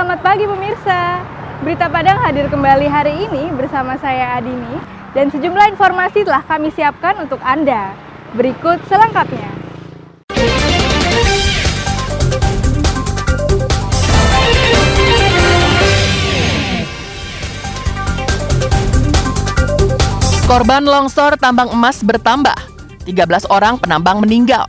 Selamat pagi pemirsa. Berita Padang hadir kembali hari ini bersama saya Adini dan sejumlah informasi telah kami siapkan untuk Anda. Berikut selengkapnya. Korban longsor tambang emas bertambah. 13 orang penambang meninggal,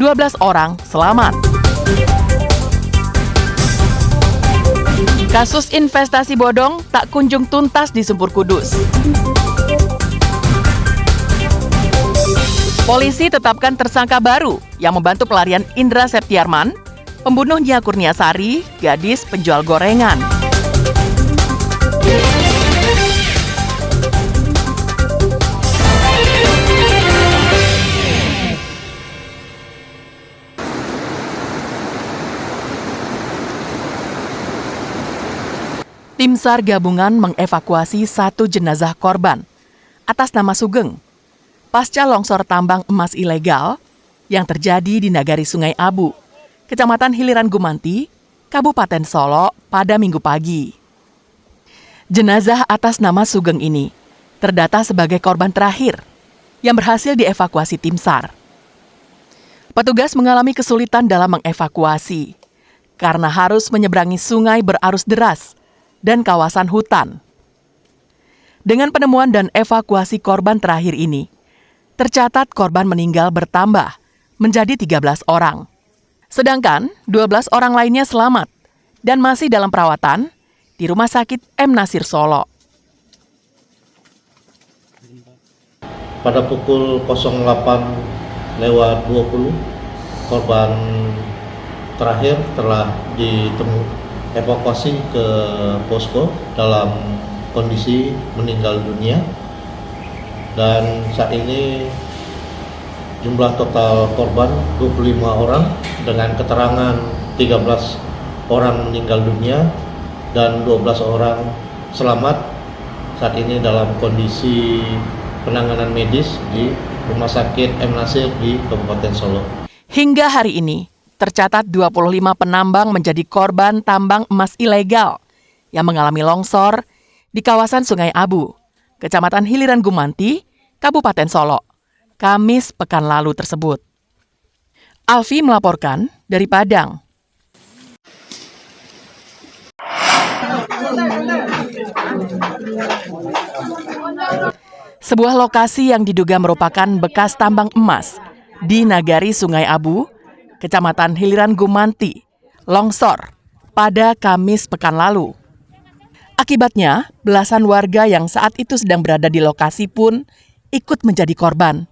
12 orang selamat. Kasus investasi bodong tak kunjung tuntas di Sempur Kudus. Polisi tetapkan tersangka baru yang membantu pelarian Indra Septiarman, pembunuh Nia Kurniasari, gadis penjual gorengan. Tim SAR gabungan mengevakuasi satu jenazah korban atas nama Sugeng pasca longsor tambang emas ilegal yang terjadi di Nagari Sungai Abu, Kecamatan Hiliran Gumanti, Kabupaten Solo pada Minggu pagi. Jenazah atas nama Sugeng ini terdata sebagai korban terakhir yang berhasil dievakuasi tim SAR. Petugas mengalami kesulitan dalam mengevakuasi karena harus menyeberangi sungai berarus deras dan kawasan hutan. Dengan penemuan dan evakuasi korban terakhir ini, tercatat korban meninggal bertambah menjadi 13 orang. Sedangkan 12 orang lainnya selamat dan masih dalam perawatan di Rumah Sakit M. Nasir Solo. Pada pukul 08.20, korban terakhir telah evakuasi ke posko dalam kondisi meninggal dunia, dan saat ini jumlah total korban 25 orang dengan keterangan 13 orang meninggal dunia dan 12 orang selamat saat ini dalam kondisi penanganan medis di Rumah Sakit M. Nasir di Kabupaten Solo. Hingga hari ini tercatat 25 penambang menjadi korban tambang emas ilegal yang mengalami longsor di kawasan Sungai Abu, Kecamatan Hiliran Gumanti, Kabupaten Solo, Kamis pekan lalu tersebut. Alfi melaporkan dari Padang. Sebuah lokasi yang diduga merupakan bekas tambang emas di Nagari Sungai Abu, Kecamatan Hiliran Gumanti, longsor pada Kamis pekan lalu. Akibatnya, belasan warga yang saat itu sedang berada di lokasi pun ikut menjadi korban.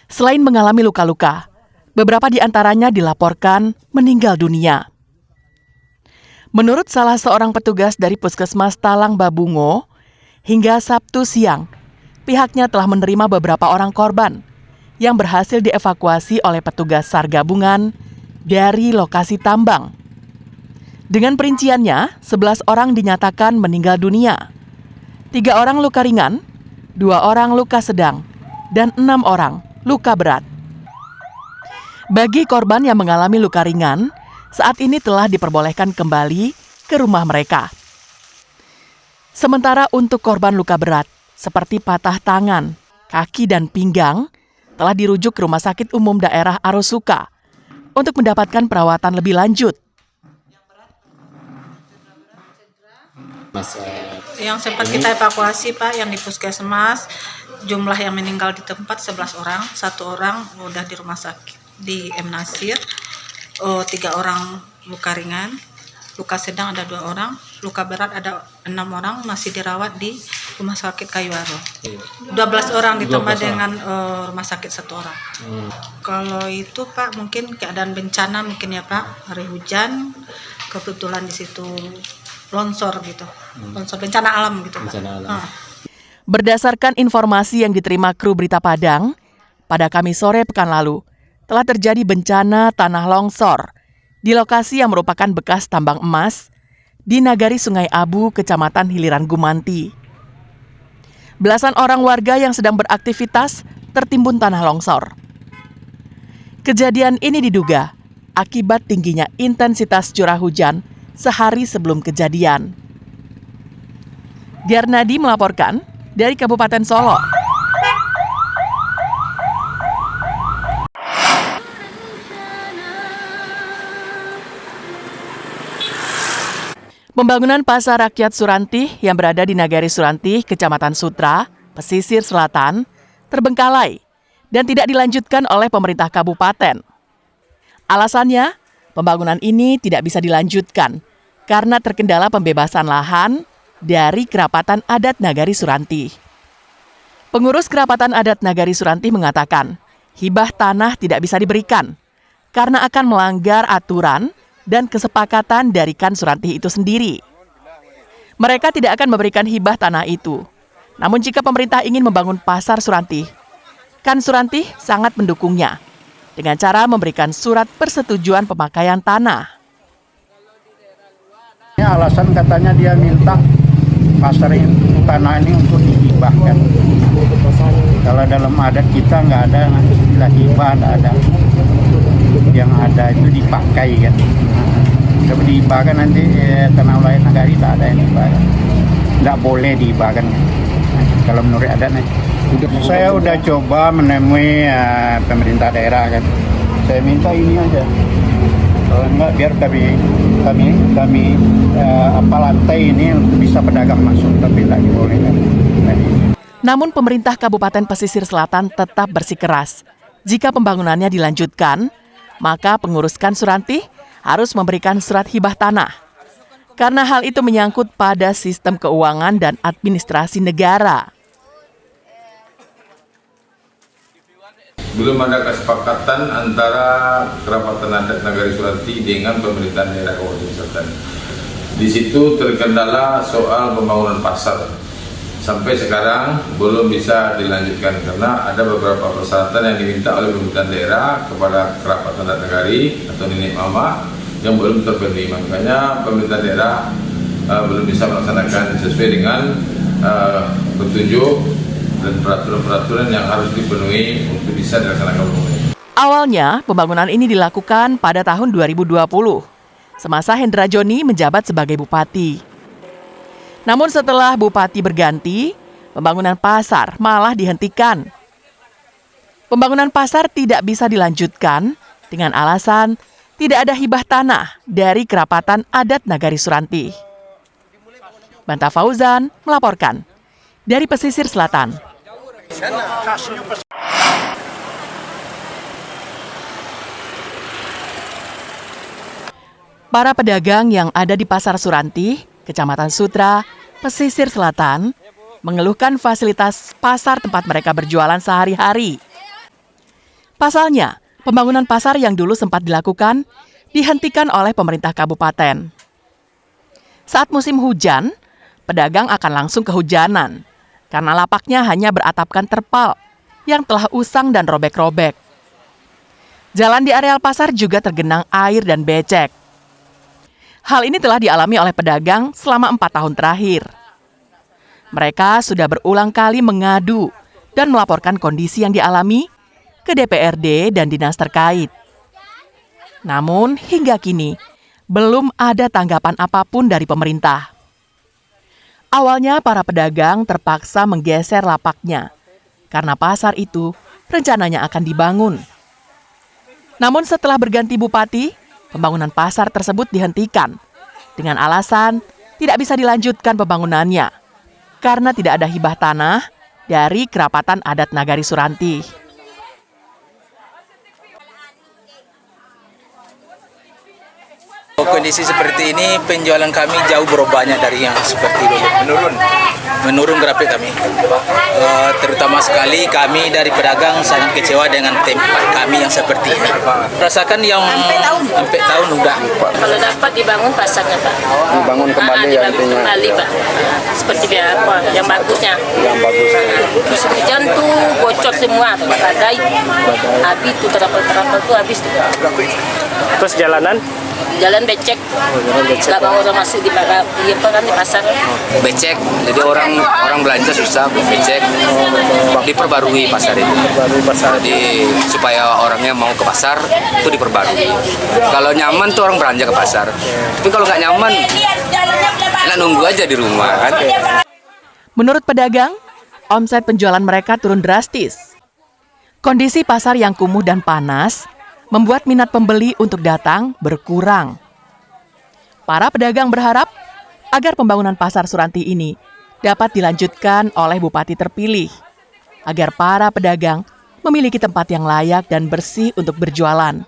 Selain mengalami luka-luka, beberapa di antaranya dilaporkan meninggal dunia. Menurut salah seorang petugas dari Puskesmas Talang Babungo, hingga Sabtu siang, pihaknya telah menerima beberapa orang korban yang berhasil dievakuasi oleh petugas SAR gabungan dari lokasi tambang. Dengan perinciannya, 11 orang dinyatakan meninggal dunia, 3 orang luka ringan, 2 orang luka sedang, dan 6 orang luka berat. Bagi korban yang mengalami luka ringan, saat ini telah diperbolehkan kembali ke rumah mereka. Sementara untuk korban luka berat, seperti patah tangan, kaki, dan pinggang, telah dirujuk ke Rumah Sakit Umum Daerah Arosuka untuk mendapatkan perawatan lebih lanjut. Yang sempat kita evakuasi Pak, yang di puskesmas, jumlah yang meninggal di tempat 11 orang, 1 orang udah di rumah sakit di M. Nasir, 3 orang luka ringan, luka sedang ada 2 orang, luka berat ada 6 orang masih dirawat di Rumah Sakit Kayuaro. 12 orang ditambah dengan rumah sakit 1 orang. Kalau itu Pak mungkin keadaan bencana mungkin ya Pak, hari hujan, kebetulan di situ longsor gitu, longsor bencana alam gitu Pak. Berdasarkan informasi yang diterima kru Berita Padang, pada Kamis sore pekan lalu telah terjadi bencana tanah longsor di lokasi yang merupakan bekas tambang emas di Nagari Sungai Abu, Kecamatan Hiliran Gumanti. Belasan orang warga yang sedang beraktivitas tertimbun tanah longsor. Kejadian ini diduga akibat tingginya intensitas curah hujan sehari sebelum kejadian. Giarnadi melaporkan dari Kabupaten Solo. Pembangunan Pasar Rakyat Surantih yang berada di Nagari Surantih, Kecamatan Sutra, Pesisir Selatan, terbengkalai dan tidak dilanjutkan oleh pemerintah kabupaten. Alasannya, pembangunan ini tidak bisa dilanjutkan karena terkendala pembebasan lahan dari Kerapatan Adat Nagari Surantih. Pengurus Kerapatan Adat Nagari Surantih mengatakan, hibah tanah tidak bisa diberikan karena akan melanggar aturan dan kesepakatan dari Kan Surantih itu sendiri. Mereka tidak akan memberikan hibah tanah itu. Namun jika pemerintah ingin membangun pasar Surantih, Kan Surantih sangat mendukungnya dengan cara memberikan surat persetujuan pemakaian tanah. Alasan katanya dia minta pasar tanah ini untuk dihibahkan. Kalau dalam adat kita nggak ada istilah hibah, nggak ada. Yang ada itu dipakai kan. Kalau dihibahkan nanti tanah lain nagari tak ada yang dihibahkan. Nggak boleh dihibahkan. Kalau menurut adatnya. Saya udah coba menemui pemerintah daerah kan. Saya minta ini aja. Kalau enggak biar kami lantai ini bisa pedagang masuk, tapi lagi boleh kan. Namun pemerintah Kabupaten Pesisir Selatan tetap bersikeras. Jika pembangunannya dilanjutkan, maka pengurus Kan Surantih harus memberikan surat hibah tanah. Karena hal itu menyangkut pada sistem keuangan dan administrasi negara. Belum ada kesepakatan antara Kerapatan Adat Nagari Surantih dengan pemerintahan daerah Kabupaten Selatan. Di situ terkendala soal pembangunan pasar. Sampai sekarang belum bisa dilanjutkan karena ada beberapa persyaratan yang diminta oleh pemerintahan daerah kepada Kerapatan Adat Nagari atau Nenek Mama yang belum terpenuhi. Makanya pemerintah daerah belum bisa melaksanakan sesuai dengan petunjuk dan peraturan-peraturan yang harus dipenuhi untuk bisa dilaksanakan. Awalnya, pembangunan ini dilakukan pada tahun 2020, semasa Hendra Joni menjabat sebagai bupati. Namun setelah bupati berganti, pembangunan pasar malah dihentikan. Pembangunan pasar tidak bisa dilanjutkan dengan alasan tidak ada hibah tanah dari Kerapatan Adat Nagari Surantih. Banta Fauzan melaporkan dari Pesisir Selatan. Para pedagang yang ada di Pasar Surantih, Kecamatan Sutra, Pesisir Selatan, mengeluhkan fasilitas pasar tempat mereka berjualan sehari-hari. Pasalnya, pembangunan pasar yang dulu sempat dilakukan dihentikan oleh pemerintah kabupaten. Saat musim hujan, pedagang akan langsung kehujanan karena lapaknya hanya beratapkan terpal yang telah usang dan robek-robek. Jalan di areal pasar juga tergenang air dan becek. Hal ini telah dialami oleh pedagang selama 4 tahun terakhir. Mereka sudah berulang kali mengadu dan melaporkan kondisi yang dialami ke DPRD dan dinas terkait. Namun hingga kini belum ada tanggapan apapun dari pemerintah. Awalnya para pedagang terpaksa menggeser lapaknya karena pasar itu rencananya akan dibangun. Namun setelah berganti bupati, pembangunan pasar tersebut dihentikan dengan alasan tidak bisa dilanjutkan pembangunannya karena tidak ada hibah tanah dari Kerapatan Adat Nagari Surantih. Kondisi seperti ini penjualan kami jauh berubahnya dari yang seperti dulu. Menurun grafik kami. Terutama sekali kami dari pedagang sangat kecewa dengan tempat kami yang seperti ini. Rasakan yang sampai tahun udah. Kalau dapat dibangun pasarnya Pak. Dibangun kembali ya intinya. Kembali Pak. Seperti apa? Yang bagusnya. Yang bagus. Terus hujan tuh bocor semua, badai. Habis tuh terapal tuh habis tuh. Terus jalanan? Jalan becek. Nggak mau orang masuk di pasar. Becek, jadi orang belanja susah, becek. Diperbarui pasar itu. Jadi supaya orangnya mau ke pasar itu diperbarui. Kalau nyaman tuh orang belanja ke pasar. Tapi kalau nggak nyaman, enak nunggu aja di rumah kan. Menurut pedagang, omset penjualan mereka turun drastis. Kondisi pasar yang kumuh dan panas membuat minat pembeli untuk datang berkurang. Para pedagang berharap agar pembangunan pasar Suranti ini dapat dilanjutkan oleh bupati terpilih, agar para pedagang memiliki tempat yang layak dan bersih untuk berjualan.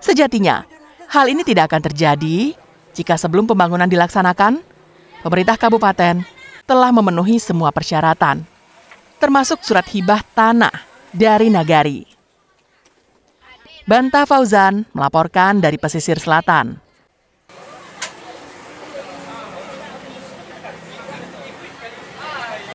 Sejatinya, hal ini tidak akan terjadi jika sebelum pembangunan dilaksanakan, pemerintah kabupaten telah memenuhi semua persyaratan, termasuk surat hibah tanah dari Nagari. Banta Fauzan melaporkan dari pesisir selatan.